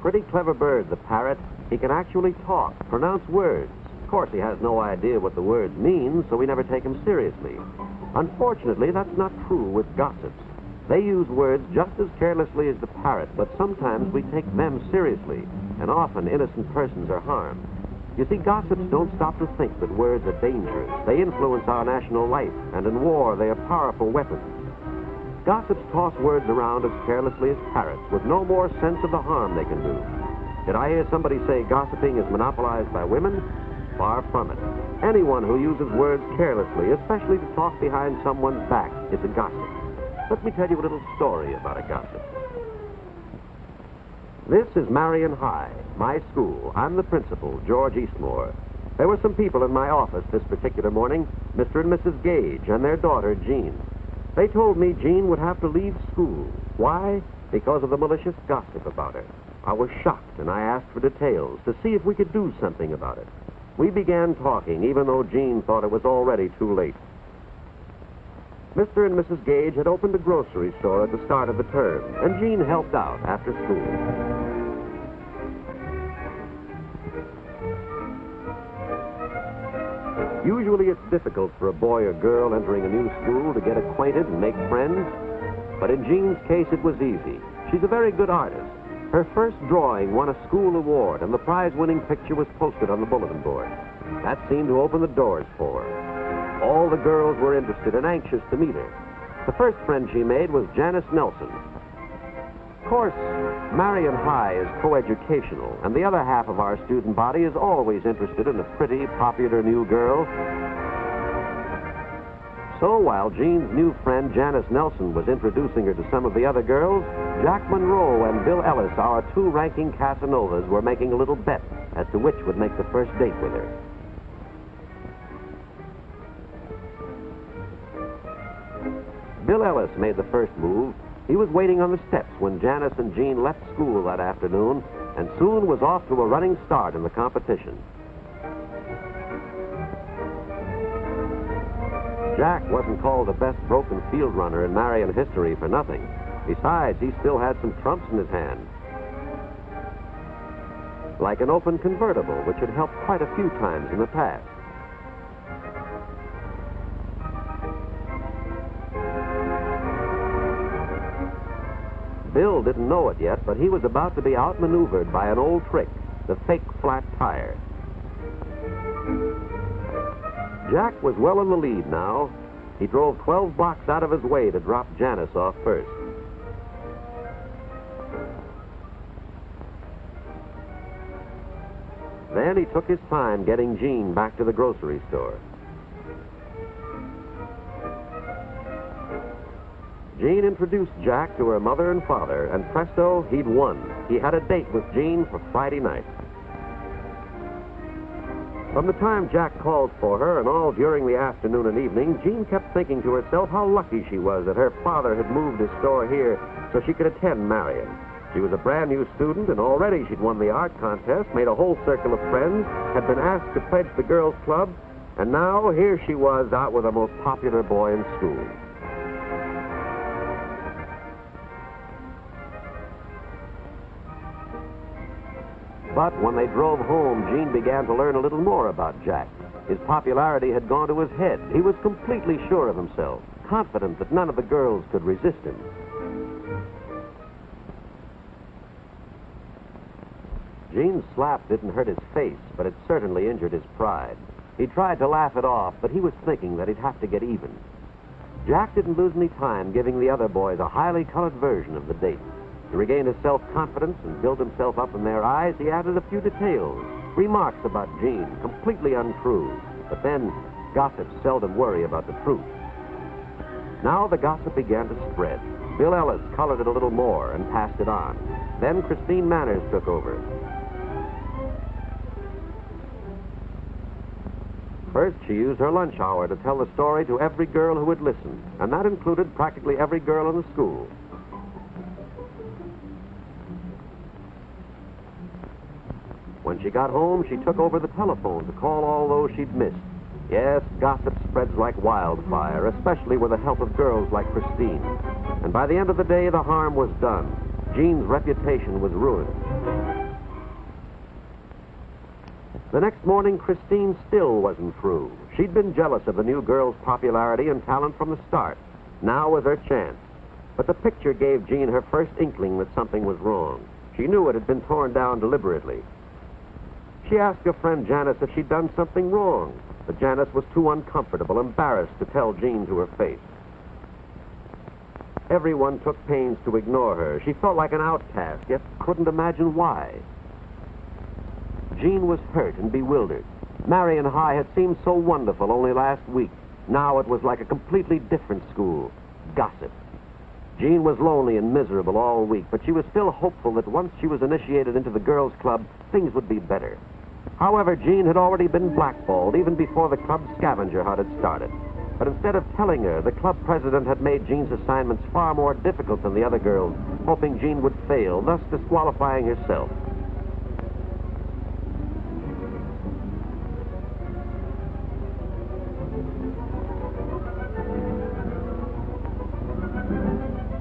pretty clever bird, the parrot. He can actually talk, pronounce words. Of course, he has no idea what the words mean, so we never take him seriously. Unfortunately, that's not true with gossips. They use words just as carelessly as the parrot, but sometimes we take them seriously, and often innocent persons are harmed. You see, gossips don't stop to think that words are dangerous. They influence our national life, and in war, they are powerful weapons. Gossips toss words around as carelessly as parrots, with no more sense of the harm they can do. Did I hear somebody say gossiping is monopolized by women? Far from it. Anyone who uses words carelessly, especially to talk behind someone's back, is a gossip. Let me tell you a little story about a gossip. This is Marion High, my school. I'm the principal, George Eastmore. There were some people in my office this particular morning, Mr. and Mrs. Gage and their daughter, Jean. They told me Jean would have to leave school. Why? Because of the malicious gossip about her. I was shocked, and I asked for details to see if we could do something about it. We began talking, even though Jean thought it was already too late. Mr. and Mrs. Gage had opened a grocery store at the start of the term, and Jean helped out after school. Usually it's difficult for a boy or girl entering a new school to get acquainted and make friends, but in Jean's case it was easy. She's a very good artist. Her first drawing won a school award, and the prize-winning picture was posted on the bulletin board. That seemed to open the doors for her. All the girls were interested and anxious to meet her. The first friend she made was Janice Nelson. Of course, Marion High is coeducational, and the other half of our student body is always interested in a pretty, popular new girl. So while Jean's new friend Janice Nelson was introducing her to some of the other girls, Jack Monroe and Bill Ellis, our two ranking Casanovas, were making a little bet as to which would make the first date with her. Bill Ellis made the first move. He was waiting on the steps when Janice and Jean left school that afternoon, and soon was off to a running start in the competition. Jack wasn't called the best broken field runner in Marion history for nothing. Besides, he still had some trumps in his hand. Like an open convertible, which had helped quite a few times in the past. Bill didn't know it yet, but he was about to be outmaneuvered by an old trick, the fake flat tire. Jack was well in the lead now. He drove 12 blocks out of his way to drop Janice off first. Then he took his time getting Jean back to the grocery store. Jean introduced Jack to her mother and father, and presto, he'd won. He had a date with Jean for Friday night. From the time Jack called for her and all during the afternoon and evening, Jean kept thinking to herself how lucky she was that her father had moved his store here so she could attend Marion. She was a brand new student, and already she'd won the art contest, made a whole circle of friends, had been asked to pledge the girls' club, and now here she was out with the most popular boy in school. But when they drove home, Jean began to learn a little more about Jack. His popularity had gone to his head. He was completely sure of himself, confident that none of the girls could resist him. Jean's slap didn't hurt his face, but it certainly injured his pride. He tried to laugh it off, but he was thinking that he'd have to get even. Jack didn't lose any time giving the other boys a highly colored version of the date. To regain his self-confidence and build himself up in their eyes, he added a few details, remarks about Jean, completely untrue. But then, gossips seldom worry about the truth. Now the gossip began to spread. Bill Ellis colored it a little more and passed it on. Then Christine Manners took over. First, she used her lunch hour to tell the story to every girl who would listen, and that included practically every girl in the school. When she got home, she took over the telephone to call all those she'd missed. Yes, gossip spreads like wildfire, especially with the help of girls like Christine. And by the end of the day, the harm was done. Jean's reputation was ruined. The next morning, Christine still wasn't through. She'd been jealous of the new girl's popularity and talent from the start. Now was her chance. But the picture gave Jean her first inkling that something was wrong. She knew it had been torn down deliberately. She asked her friend Janice if she'd done something wrong, but Janice was too uncomfortable, embarrassed to tell Jean to her face. Everyone took pains to ignore her. She felt like an outcast, yet couldn't imagine why. Jean was hurt and bewildered. Marion High had seemed so wonderful only last week. Now it was like a completely different school. Gossip. Jean was lonely and miserable all week, but she was still hopeful that once she was initiated into the girls' club, things would be better. However, Jean had already been blackballed even before the club's scavenger hunt had started. But instead of telling her, the club president had made Jean's assignments far more difficult than the other girls, hoping Jean would fail, thus disqualifying herself.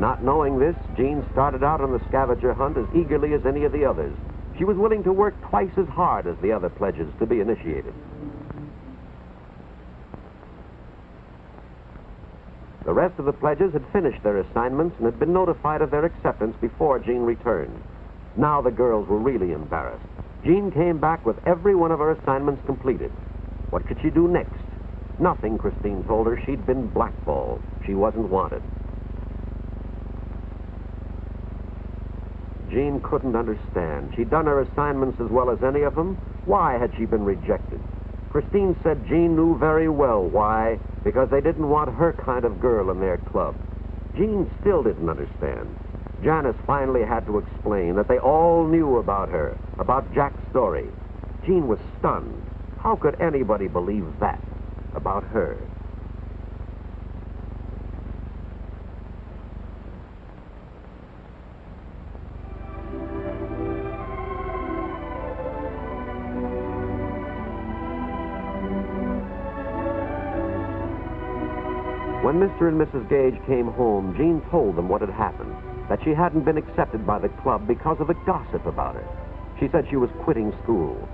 Not knowing this, Jean started out on the scavenger hunt as eagerly as any of the others. She was willing to work twice as hard as the other pledges to be initiated. The rest of the pledges had finished their assignments and had been notified of their acceptance before Jean returned. Now the girls were really embarrassed. Jean came back with every one of her assignments completed. What could she do next? Nothing, Christine told her. She'd been blackballed. She wasn't wanted. Jean couldn't understand. She'd done her assignments as well as any of them. Why had she been rejected? Christine said Jean knew very well why, because they didn't want her kind of girl in their club. Jean still didn't understand. Janice finally had to explain that they all knew about her, about Jack's story. Jean was stunned. How could anybody believe that about her? When Mr. and Mrs. Gage came home, Jean told them what had happened, that she hadn't been accepted by the club because of the gossip about her. She said she was quitting school.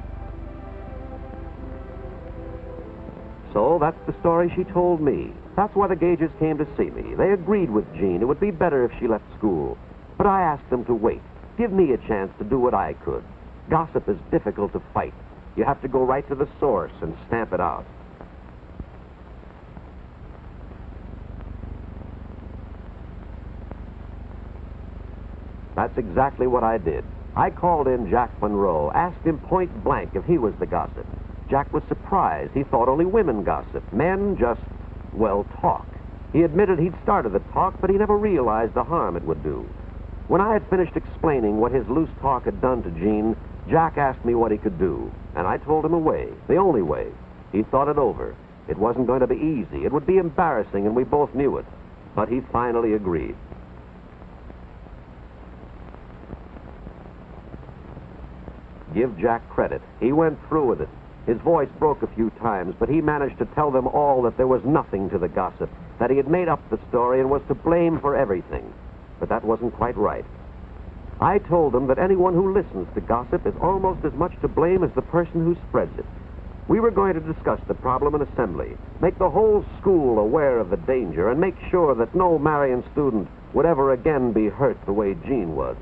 So that's the story she told me. That's why the Gages came to see me. They agreed with Jean. It would be better if she left school. But I asked them to wait. Give me a chance to do what I could. Gossip is difficult to fight. You have to go right to the source and stamp it out. That's exactly what I did. I called in Jack Monroe, asked him point blank if he was the gossip. Jack was surprised. He thought only women gossiped. Men just, well, talk. He admitted he'd started the talk, but he never realized the harm it would do. When I had finished explaining what his loose talk had done to Jean, Jack asked me what he could do, and I told him a way, the only way. He thought it over. It wasn't going to be easy. It would be embarrassing, and we both knew it. But he finally agreed. Give Jack credit. He went through with it. His voice broke a few times, but he managed to tell them all that there was nothing to the gossip, that he had made up the story and was to blame for everything. But that wasn't quite right. I told them that anyone who listens to gossip is almost as much to blame as the person who spreads it. We were going to discuss the problem in assembly, make the whole school aware of the danger, and make sure that no Marion student would ever again be hurt the way Jean was.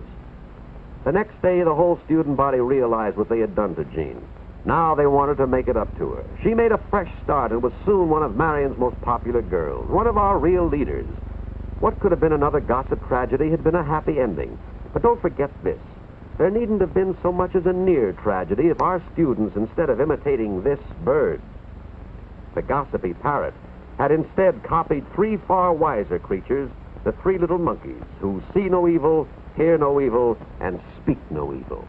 The next day, the whole student body realized what they had done to Jean. Now they wanted to make it up to her. She made a fresh start and was soon one of Marion's most popular girls, one of our real leaders. What could have been another gossip tragedy had been a happy ending. But don't forget this. There needn't have been so much as a near tragedy if our students, instead of imitating this bird, the gossipy parrot, had instead copied three far wiser creatures, the three little monkeys, who see no evil, hear no evil, and speak no evil.